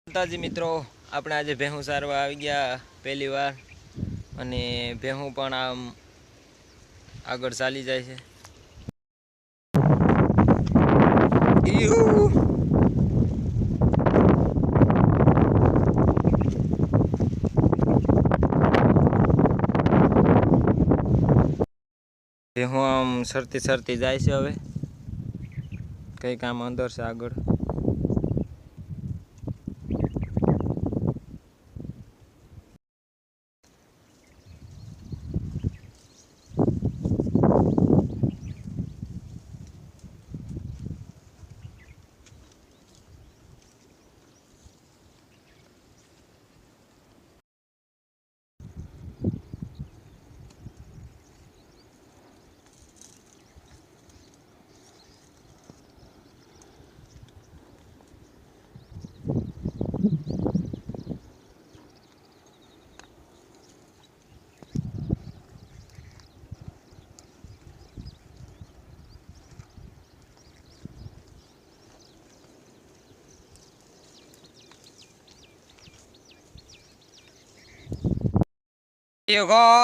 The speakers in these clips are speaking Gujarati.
માતાજી મિત્રો, આપણે આજે ભેહું સારવા આવી ગયા પહેલી વાર અને ભેહું પણ આમ આગળ ચાલી જાય છે. ભેહું આમ સરતી સરતી જાય છે. હવે કંઈક આમ અંદર છે આગળ.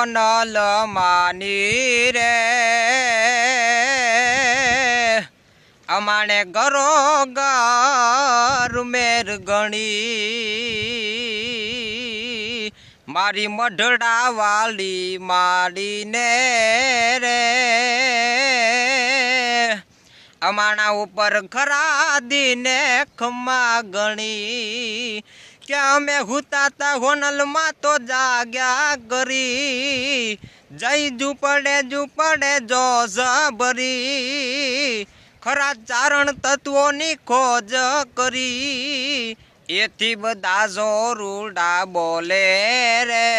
નલ માની રે અમાણે ગરો ગાર મેર ગણી મારી મઢડા વાલી માડીને રે અમાણા ઉપર ખરા દીને ખમા ગણી કે અમે હુતાતા હોનલમાં તો જાગ્યા કરી જઈ ઝૂપડે જો ભરી ખરા ચારણ તત્વોની ખોજ કરી એથી બધા જોરુડા બોલે રે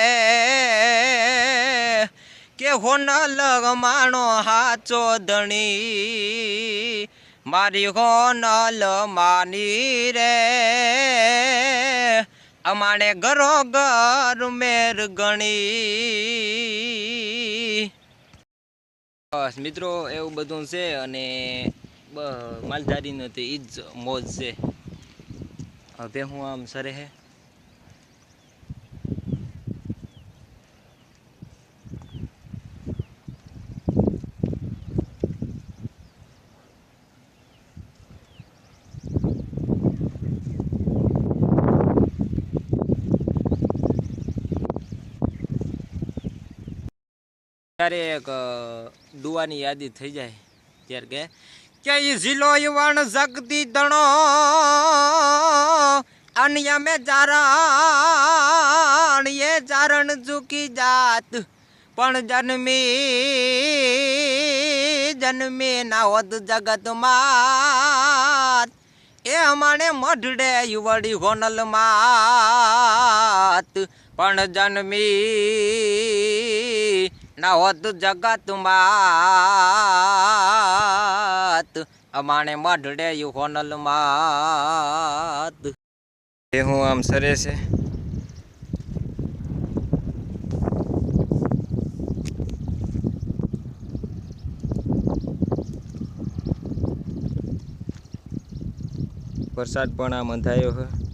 કે હોનલ માણો હાચો ધણી મારી હોનલ માની રે અમાણે ઘરો ઘર મેર ગણી. બસ મિત્રો, એવું બધું છે અને માલધારી નથી ઈ જ મોજ છે. હવે હું આમ સરે હે ત્યારે એક દુવાની યાદી થઈ જાય ત્યારે કે ઝીલો યુવાન જગતી દણો અન્ય મેં ચારણ એ ચારણ ઝૂકી જાત પણ જન્મી ના હોત જગતમાં એ અમાણે મઢડે યુવડી હોનલ માત પણ જન્મી ના હોત જગતમાં અમાણે મઢડે યુ હોનલ માત. એ હું આમ સરે છે. વરસાદ પણ આમ અંધાયો છે.